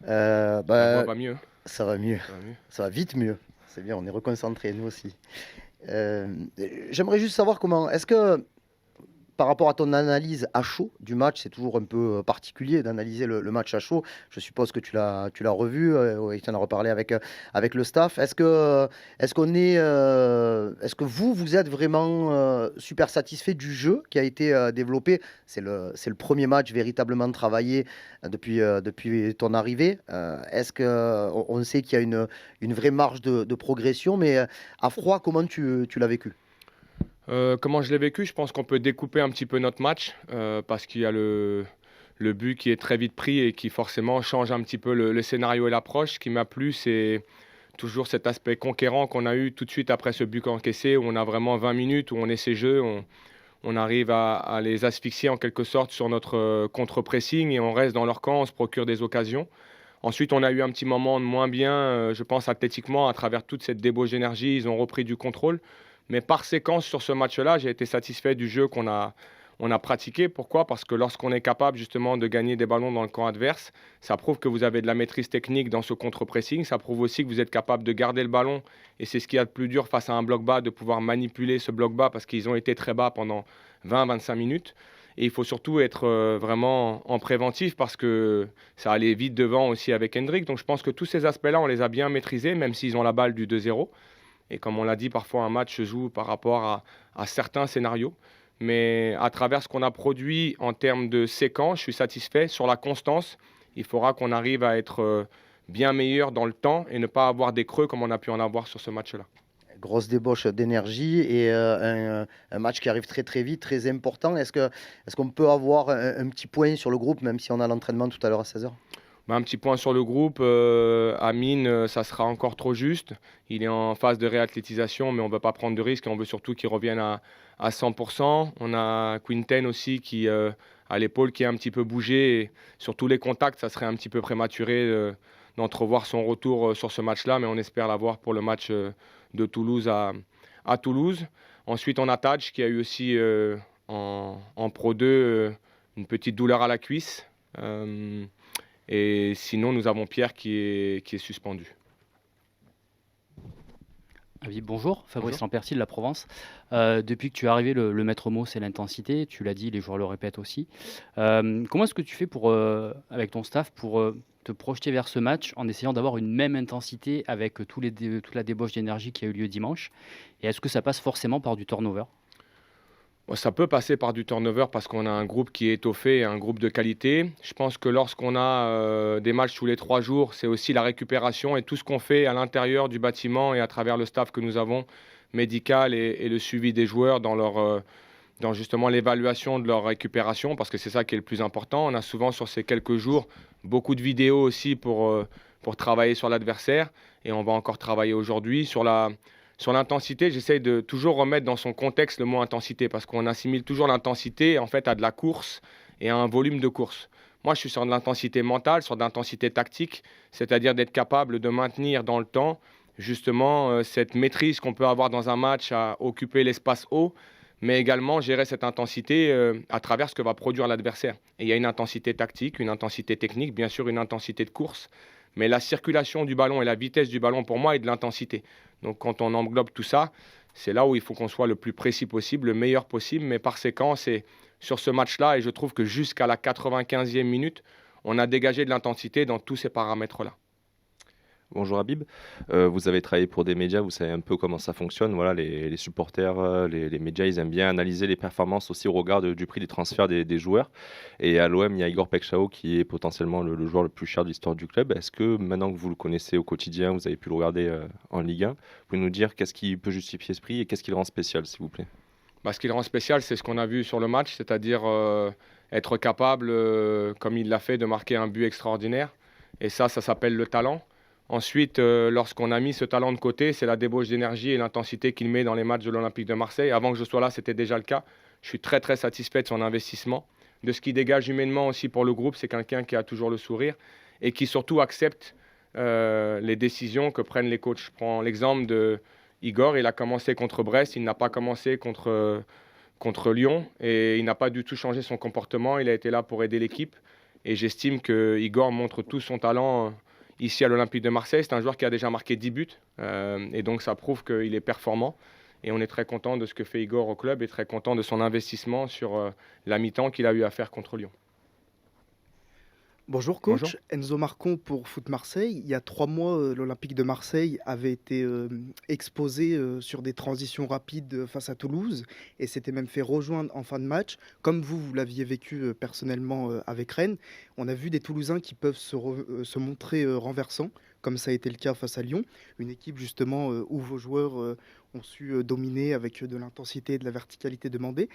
La voix Bah, va mieux. ça va mieux, Ça va mieux. ça va vite mieux. C'est bien, on est reconcentrés, nous aussi. Euh, J'aimerais juste savoir comment, est-ce que par rapport à ton analyse à chaud du match, c'est toujours un peu particulier d'analyser le match à chaud. Je suppose que tu l'as revu et tu en as reparlé avec le staff. Est-ce que vous êtes vraiment super satisfait du jeu qui a été développé? C'est le premier match véritablement travaillé depuis ton arrivée. Est-ce que on sait qu'il y a une vraie marge de progression, mais à froid, comment tu l'as vécu? Comment je l'ai vécu? Je pense qu'on peut découper un petit peu notre match parce qu'il y a le but qui est très vite pris et qui forcément change un petit peu le scénario et l'approche. Ce qui m'a plu, c'est toujours cet aspect conquérant qu'on a eu tout de suite après ce but encaissé, où on a vraiment 20 minutes, où on est ces jeux, on arrive à les asphyxier en quelque sorte sur notre contre-pressing et on reste dans leur camp, on se procure des occasions. Ensuite, on a eu un petit moment de moins bien, je pense athlétiquement, à travers toute cette débauche d'énergie, ils ont repris du contrôle. Mais par séquence sur ce match-là, j'ai été satisfait du jeu qu'on a pratiqué. Pourquoi? Parce que lorsqu'on est capable justement de gagner des ballons dans le camp adverse, ça prouve que vous avez de la maîtrise technique dans ce contre-pressing. Ça prouve aussi que vous êtes capable de garder le ballon. Et c'est ce qu'il y a de plus dur face à un bloc bas, de pouvoir manipuler ce bloc bas parce qu'ils ont été très bas pendant 20-25 minutes. Et il faut surtout être vraiment en préventif parce que ça allait vite devant aussi avec Hendrick. Donc je pense que tous ces aspects-là, on les a bien maîtrisés, même s'ils ont la balle du 2-0. Et comme on l'a dit, parfois un match se joue par rapport à certains scénarios. Mais à travers ce qu'on a produit en termes de séquence, je suis satisfait. Sur la constance, il faudra qu'on arrive à être bien meilleur dans le temps et ne pas avoir des creux comme on a pu en avoir sur ce match-là. Grosse débauche d'énergie et un match qui arrive très très vite, très important. Est-ce qu'on peut avoir un petit point sur le groupe, même si on a l'entraînement tout à l'heure à 16h? Bah, un petit point sur le groupe. Amine, ça sera encore trop juste. Il est en phase de réathlétisation, mais on ne veut pas prendre de risques et on veut surtout qu'il revienne à 100%. On a Quinten aussi qui a l'épaule qui est un petit peu bougé. Et sur tous les contacts, ça serait un petit peu prématuré d'entrevoir son retour sur ce match-là, mais on espère l'avoir pour le match de Toulouse à Toulouse. Ensuite, on a Tadj qui a eu aussi en Pro 2 une petite douleur à la cuisse. Et sinon, nous avons Pierre qui est suspendu. Ah oui, bonjour, Bonjour. Fabrice Lamperti de la Provence. Depuis que tu es arrivé, le maître mot, c'est l'intensité. Tu l'as dit, les joueurs le répètent aussi. Comment est-ce que tu fais avec ton staff pour te projeter vers ce match en essayant d'avoir une même intensité avec toute la débauche d'énergie qui a eu lieu dimanche? Et est-ce que ça passe forcément par du turnover? Bon, ça peut passer par du turnover parce qu'on a un groupe qui est étoffé, un groupe de qualité. Je pense que lorsqu'on a des matchs tous les 3 jours, c'est aussi la récupération et tout ce qu'on fait à l'intérieur du bâtiment et à travers le staff que nous avons, médical et le suivi des joueurs dans justement l'évaluation de leur récupération, parce que c'est ça qui est le plus important. On a souvent sur ces quelques jours beaucoup de vidéos aussi pour travailler sur l'adversaire et on va encore travailler aujourd'hui sur l'intensité. J'essaye de toujours remettre dans son contexte le mot intensité parce qu'on assimile toujours l'intensité en fait à de la course et à un volume de course. Moi, je suis sur de l'intensité mentale, sur de l'intensité tactique, c'est-à-dire d'être capable de maintenir dans le temps justement cette maîtrise qu'on peut avoir dans un match à occuper l'espace haut, mais également gérer cette intensité à travers ce que va produire l'adversaire. Et il y a une intensité tactique, une intensité technique, bien sûr une intensité de course, mais la circulation du ballon et la vitesse du ballon pour moi est de l'intensité. Donc quand on englobe tout ça, c'est là où il faut qu'on soit le plus précis possible, le meilleur possible, mais par séquence et sur ce match-là, et je trouve que jusqu'à la 95e minute, on a dégagé de l'intensité dans tous ces paramètres-là. Bonjour Habib. Vous avez travaillé pour des médias, vous savez un peu comment ça fonctionne. Voilà, les supporters, les médias, ils aiment bien analyser les performances aussi au regard du prix des transferts des joueurs. Et à l'OM, il y a Igor Pekchao qui est potentiellement le joueur le plus cher de l'histoire du club. Est-ce que maintenant que vous le connaissez au quotidien, vous avez pu le regarder en Ligue 1, vous pouvez nous dire qu'est-ce qui peut justifier ce prix et qu'est-ce qui le rend spécial, s'il vous plaît? Bah, ce qui le rend spécial, c'est ce qu'on a vu sur le match, c'est-à-dire être capable, comme il l'a fait, de marquer un but extraordinaire. Et ça s'appelle le talent. Ensuite, lorsqu'on a mis ce talent de côté, c'est la débauche d'énergie et l'intensité qu'il met dans les matchs de l'Olympique de Marseille. Avant que je sois là, c'était déjà le cas. Je suis très très satisfait de son investissement, de ce qu'il dégage humainement aussi pour le groupe. C'est quelqu'un qui a toujours le sourire et qui surtout accepte les décisions que prennent les coachs. Je prends l'exemple de Igor, il a commencé contre Brest, il n'a pas commencé contre Lyon et il n'a pas du tout changé son comportement. Il a été là pour aider l'équipe. Et j'estime que Igor montre tout son talent ici à l'Olympique de Marseille. C'est un joueur qui a déjà marqué 10 buts. Et donc ça prouve qu'il est performant. Et on est très content de ce que fait Igor au club et très content de son investissement sur la mi-temps qu'il a eu à faire contre Lyon. Bonjour coach, Bonjour. Enzo Marcon pour Foot Marseille. Il y a 3 mois, l'Olympique de Marseille avait été exposé sur des transitions rapides face à Toulouse et s'était même fait rejoindre en fin de match. Comme vous l'aviez vécu personnellement avec Rennes, on a vu des Toulousains qui peuvent se montrer renversants, comme ça a été le cas face à Lyon. Une équipe justement où vos joueurs ont su dominer avec de l'intensité et de la verticalité demandée.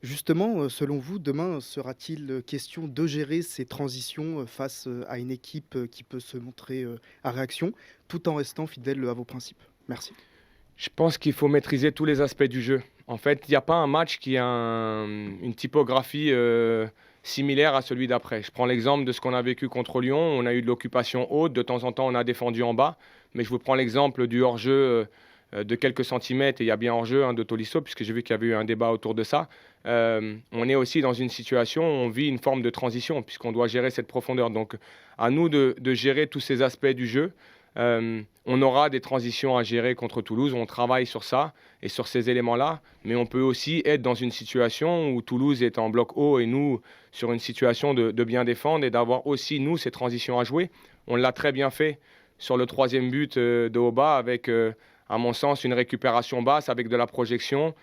Justement, selon vous, demain, sera-t-il question de gérer ces transitions face à une équipe qui peut se montrer à réaction, tout en restant fidèle à vos principes? Merci. Je pense qu'il faut maîtriser tous les aspects du jeu. En fait, il n'y a pas un match qui a une typographie similaire à celui d'après. Je prends l'exemple de ce qu'on a vécu contre Lyon. On a eu de l'occupation haute. De temps en temps, on a défendu en bas. Mais je vous prends l'exemple du hors-jeu de quelques centimètres. Et il y a bien hors-jeu de Tolisso, puisque j'ai vu qu'il y avait eu un débat autour de ça. On est aussi dans une situation où on vit une forme de transition, puisqu'on doit gérer cette profondeur. Donc, à nous de gérer tous ces aspects du jeu. On aura des transitions à gérer contre Toulouse, on travaille sur ça et sur ces éléments-là, mais on peut aussi être dans une situation où Toulouse est en bloc haut et nous sur une situation de bien défendre et d'avoir aussi nous ces transitions à jouer. On l'a très bien fait sur le 3e but de Oba avec, à mon sens, une récupération basse avec de la projection,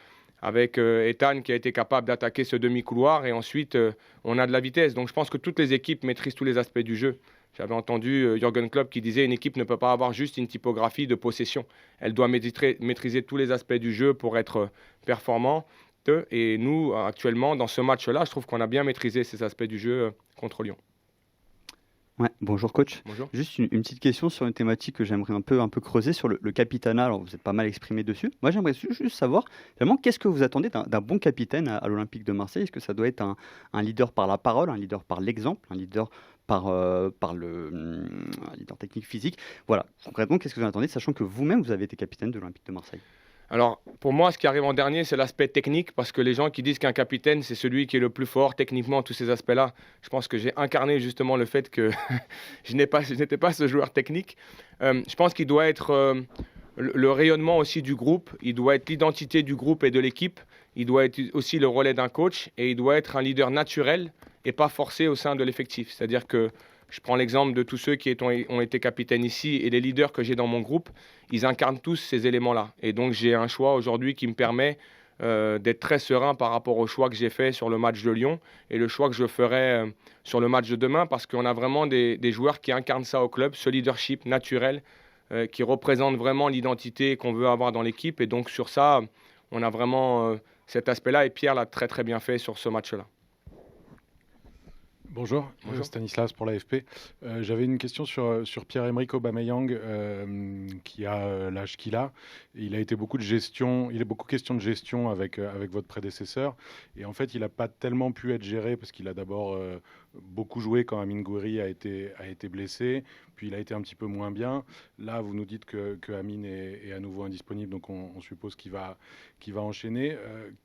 avec Ethan qui a été capable d'attaquer ce demi-couloir et ensuite on a de la vitesse. Donc je pense que toutes les équipes maîtrisent tous les aspects du jeu. J'avais entendu Jürgen Klopp qui disait une équipe ne peut pas avoir juste une typographie de possession. Elle doit maîtriser tous les aspects du jeu pour être performante. Et nous, actuellement, dans ce match-là, je trouve qu'on a bien maîtrisé ces aspects du jeu contre Lyon. Ouais, bonjour coach. Bonjour. Juste une petite question sur une thématique que j'aimerais un peu creuser sur le capitanat. Alors vous êtes pas mal exprimé dessus. Moi j'aimerais juste savoir finalement qu'est-ce que vous attendez d'un bon capitaine à l'Olympique de Marseille. Est-ce que ça doit être un leader par la parole, un leader par l'exemple, un leader par le leader technique physique? Voilà, concrètement qu'est-ce que vous en attendez, sachant que vous-même vous avez été capitaine de l'Olympique de Marseille? Alors, pour moi, ce qui arrive en dernier, c'est l'aspect technique, parce que les gens qui disent qu'un capitaine, c'est celui qui est le plus fort techniquement, tous ces aspects-là, je pense que j'ai incarné justement le fait que je n'étais pas ce joueur technique. Je pense qu'il doit être le rayonnement aussi du groupe, il doit être l'identité du groupe et de l'équipe, il doit être aussi le relais d'un coach, et il doit être un leader naturel et pas forcé au sein de l'effectif. C'est-à-dire que je prends l'exemple de tous ceux qui ont été capitaines ici et les leaders que j'ai dans mon groupe, ils incarnent tous ces éléments-là. Et donc j'ai un choix aujourd'hui qui me permet d'être très serein par rapport au choix que j'ai fait sur le match de Lyon et le choix que je ferai sur le match de demain, parce qu'on a vraiment des joueurs qui incarnent ça au club, ce leadership naturel qui représente vraiment l'identité qu'on veut avoir dans l'équipe. Et donc sur ça, on a vraiment cet aspect-là et Pierre l'a très très bien fait sur ce match-là. Bonjour, Bonjour. Stanislas pour l'AFP. J'avais une question sur Pierre-Emerick Aubameyang qui a l'âge qu'il a. Il a été beaucoup question de gestion avec votre prédécesseur. Et en fait, il n'a pas tellement pu être géré parce qu'il a d'abord beaucoup joué quand Amine Gouiri a été blessé. Puis il a été un petit peu moins bien. Là, vous nous dites que Amine est à nouveau indisponible, donc on suppose qu'il va enchaîner.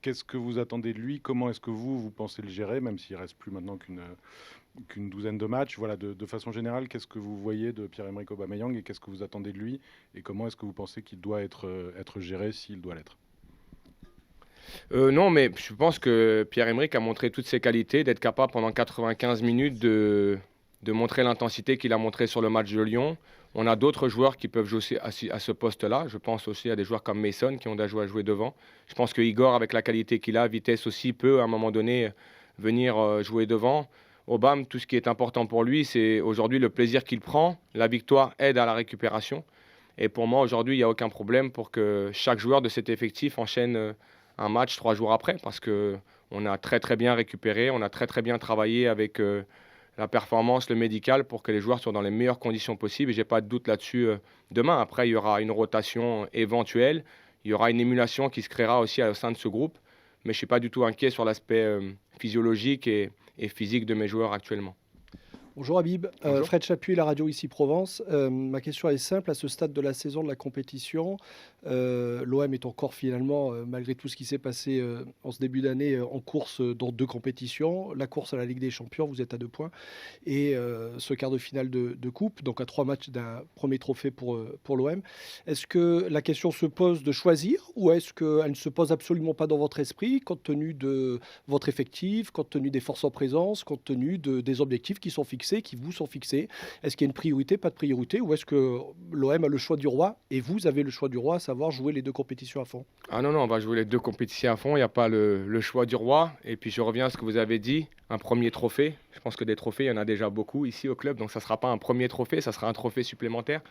Qu'est-ce que vous attendez de lui? Comment est-ce que vous pensez le gérer, même s'il reste plus maintenant qu'une douzaine de matchs? Voilà, de façon générale, qu'est-ce que vous voyez de Pierre-Emerick Aubameyang et qu'est-ce que vous attendez de lui? Et comment est-ce que vous pensez qu'il doit être géré s'il doit l'être? Non, mais je pense que Pierre-Emerick a montré toutes ses qualités, d'être capable pendant 95 minutes de montrer l'intensité qu'il a montré sur le match de Lyon. On a d'autres joueurs qui peuvent jouer à ce poste-là. Je pense aussi à des joueurs comme Mason qui ont déjà joué devant. Je pense que Igor, avec la qualité qu'il a, vitesse aussi, peut à un moment donné venir jouer devant. Aubame, tout ce qui est important pour lui, c'est aujourd'hui le plaisir qu'il prend. La victoire aide à la récupération. Et pour moi, aujourd'hui, il n'y a aucun problème pour que chaque joueur de cet effectif enchaîne un match 3 jours après, parce qu'on a très très bien récupéré, on a très très bien travaillé avec la performance, le médical, pour que les joueurs soient dans les meilleures conditions possibles. Et je n'ai pas de doute là-dessus demain. Après, il y aura une rotation éventuelle, il y aura une émulation qui se créera aussi au sein de ce groupe. Mais je ne suis pas du tout inquiet sur l'aspect physiologique et physique de mes joueurs actuellement. Bonjour Habib. Bonjour. Fred Chapuis, la radio ici Provence. Ma question est simple. À ce stade de la saison de la compétition, l'OM est encore finalement, malgré tout ce qui s'est passé en ce début d'année, en course dans 2 compétitions. La course à la Ligue des Champions, vous êtes à 2 points. Et ce quart de finale de coupe, donc à 3 matchs d'un premier trophée pour l'OM. Est-ce que la question se pose de choisir ou est-ce qu'elle ne se pose absolument pas dans votre esprit, compte tenu de votre effectif, compte tenu des forces en présence, compte tenu des objectifs qui sont fixés, qui vous sont fixés? Est-ce qu'il y a une priorité, pas de priorité, ou est-ce que l'OM a le choix du roi et vous avez le choix du roi, à savoir jouer les 2 compétitions à fond? Ah non, on va jouer les 2 compétitions à fond, il n'y a pas le choix du roi. Et puis je reviens à ce que vous avez dit, un premier trophée. Je pense que des trophées, il y en a déjà beaucoup ici au club, donc ça ne sera pas un premier trophée, ça sera un trophée supplémentaire.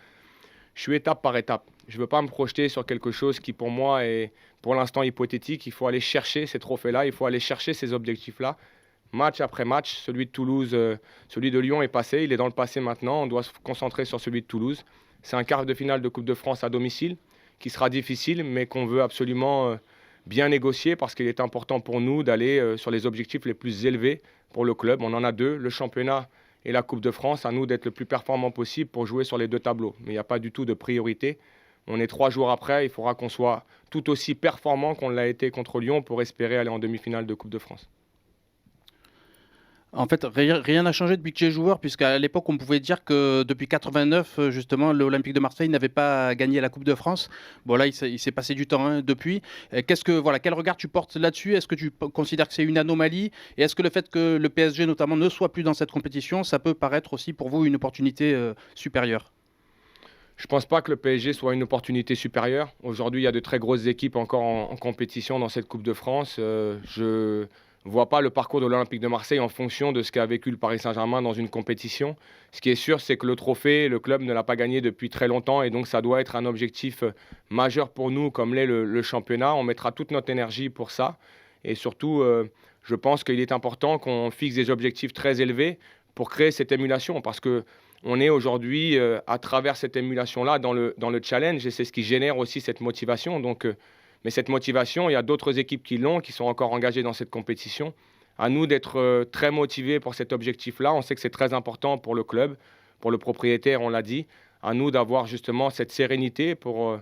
Je suis étape par étape. Je ne veux pas me projeter sur quelque chose qui pour moi est pour l'instant hypothétique. Il faut aller chercher ces trophées-là, il faut aller chercher ces objectifs-là. Match après match, celui de Toulouse, celui de Lyon est passé, il est dans le passé maintenant, on doit se concentrer sur celui de Toulouse. C'est un quart de finale de Coupe de France à domicile qui sera difficile, mais qu'on veut absolument bien négocier parce qu'il est important pour nous d'aller sur les objectifs les plus élevés pour le club. On en a 2, le championnat et la Coupe de France, à nous d'être le plus performant possible pour jouer sur les 2 tableaux. Mais il n'y a pas du tout de priorité. On est 3 jours après, il faudra qu'on soit tout aussi performant qu'on l'a été contre Lyon pour espérer aller en demi-finale de Coupe de France. En fait, rien n'a changé depuis que j'ai joueur, puisqu'à l'époque, on pouvait dire que depuis 89, justement, l'Olympique de Marseille n'avait pas gagné la Coupe de France. Bon, là, il s'est passé du temps depuis. Quel regard tu portes là-dessus? Est-ce que tu considères que c'est une anomalie? Et est-ce que le fait que le PSG, notamment, ne soit plus dans cette compétition, ça peut paraître aussi pour vous une opportunité supérieure? Je ne pense pas que le PSG soit une opportunité supérieure. Aujourd'hui, il y a de très grosses équipes encore en compétition dans cette Coupe de France. Je ne vois pas le parcours de l'Olympique de Marseille en fonction de ce qu'a vécu le Paris Saint-Germain dans une compétition. Ce qui est sûr, c'est que le trophée, le club ne l'a pas gagné depuis très longtemps et donc ça doit être un objectif majeur pour nous comme l'est le championnat. On mettra toute notre énergie pour ça et surtout, je pense qu'il est important qu'on fixe des objectifs très élevés pour créer cette émulation parce que on est aujourd'hui, à travers cette émulation-là, dans le challenge et c'est ce qui génère aussi cette motivation. Donc, mais cette motivation, il y a d'autres équipes qui l'ont, qui sont encore engagées dans cette compétition. À nous d'être très motivés pour cet objectif-là. On sait que c'est très important pour le club, pour le propriétaire, on l'a dit. À nous d'avoir justement cette sérénité pour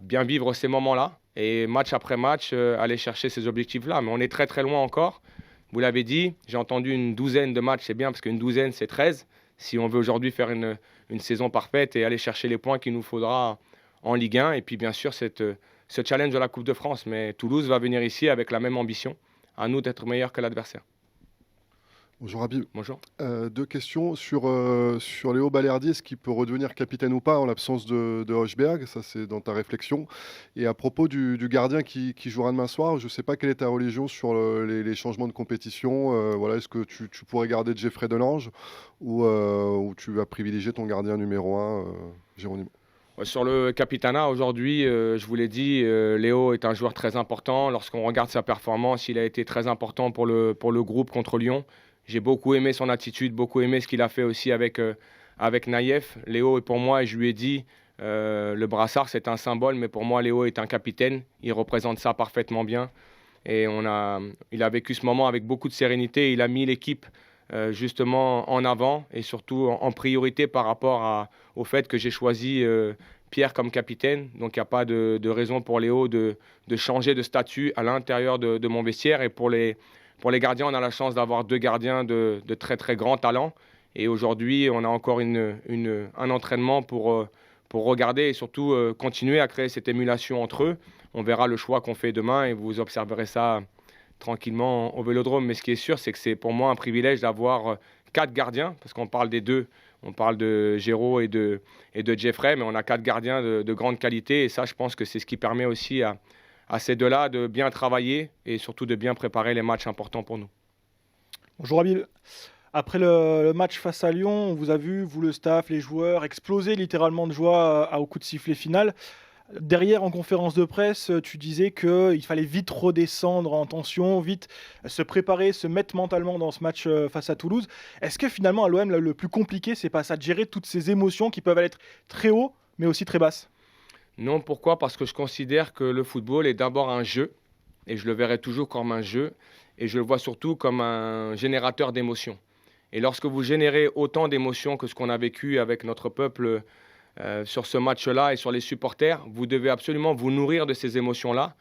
bien vivre ces moments-là et match après match, aller chercher ces objectifs-là. Mais on est très très loin encore. Vous l'avez dit, j'ai entendu une douzaine de matchs, c'est bien parce qu'une douzaine, c'est 13. Si on veut aujourd'hui faire une saison parfaite et aller chercher les points qu'il nous faudra en Ligue 1. Et puis bien sûr, ce challenge de la Coupe de France. Mais Toulouse va venir ici avec la même ambition. À nous d'être meilleurs que l'adversaire. Bonjour Habib. Bonjour. 2 questions sur Léo Balerdi. Est-ce qu'il peut redevenir capitaine ou pas en l'absence de Højbjerg? Ça, c'est dans ta réflexion. Et à propos du gardien qui jouera demain soir, je ne sais pas quelle est ta religion sur les changements de compétition. Est-ce que tu pourrais garder Jeffrey Delange ou tu vas privilégier ton gardien numéro 1, Jérôme? Sur le Capitana, aujourd'hui, je vous l'ai dit, Léo est un joueur très important. Lorsqu'on regarde sa performance, il a été très important pour le groupe contre Lyon. J'ai beaucoup aimé son attitude, beaucoup aimé ce qu'il a fait aussi avec Naïef. Léo est pour moi, et je lui ai dit, le brassard c'est un symbole, mais pour moi Léo est un capitaine. Il représente ça parfaitement bien. Et il a vécu ce moment avec beaucoup de sérénité. Il a mis l'équipe justement en avant et surtout en priorité par rapport au fait que j'ai choisi Pierre comme capitaine. Donc il n'y a pas de raison pour Léo de changer de statut à l'intérieur de mon vestiaire. Et pour les gardiens, on a la chance d'avoir 2 gardiens de très très grand talent. Et aujourd'hui, on a encore un entraînement pour regarder et surtout continuer à créer cette émulation entre eux. On verra le choix qu'on fait demain et vous observerez ça tranquillement au Vélodrome. Mais ce qui est sûr, c'est que c'est pour moi un privilège d'avoir 4 gardiens, parce qu'on parle des 2. On parle de Géraud et de Jeffrey, mais on a 4 gardiens de grande qualité. Et ça, je pense que c'est ce qui permet aussi à ces 2-là de bien travailler et surtout de bien préparer les matchs importants pour nous. Bonjour Habib. Après le match face à Lyon, on vous a vu, vous le staff, les joueurs, exploser littéralement de joie au coup de sifflet final. Derrière, en conférence de presse, tu disais qu'il fallait vite redescendre en tension, vite se préparer, se mettre mentalement dans ce match face à Toulouse. Est-ce que finalement, à l'OM, le plus compliqué, c'est pas ça, de gérer toutes ces émotions qui peuvent être très haut, mais aussi très basses? Non, pourquoi? Parce que je considère que le football est d'abord un jeu, et je le verrai toujours comme un jeu, et je le vois surtout comme un générateur d'émotions. Et lorsque vous générez autant d'émotions que ce qu'on a vécu avec notre peuple sur ce match-là et sur les supporters, vous devez absolument vous nourrir de ces émotions-là,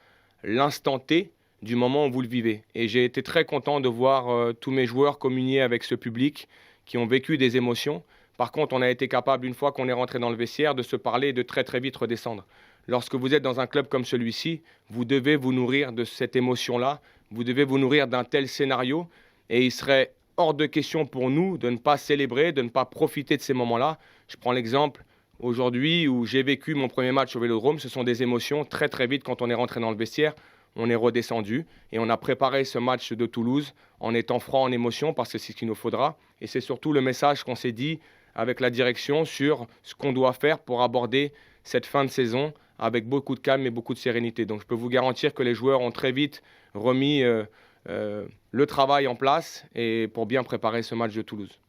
l'instant T du moment où vous le vivez. Et j'ai été très content de voir tous mes joueurs communier avec ce public qui ont vécu des émotions. Par contre, on a été capable, une fois qu'on est rentré dans le vestiaire, de se parler et de très très vite redescendre. Lorsque vous êtes dans un club comme celui-ci, vous devez vous nourrir de cette émotion-là, vous devez vous nourrir d'un tel scénario, et il serait hors de question pour nous de ne pas célébrer, de ne pas profiter de ces moments-là. Je prends l'exemple aujourd'hui où j'ai vécu mon premier match au Vélodrome, ce sont des émotions. Très très vite, quand on est rentré dans le vestiaire, on est redescendu et on a préparé ce match de Toulouse en étant franc en émotion parce que c'est ce qu'il nous faudra. Et c'est surtout le message qu'on s'est dit avec la direction sur ce qu'on doit faire pour aborder cette fin de saison avec beaucoup de calme et beaucoup de sérénité. Donc je peux vous garantir que les joueurs ont très vite remis le travail en place et pour bien préparer ce match de Toulouse.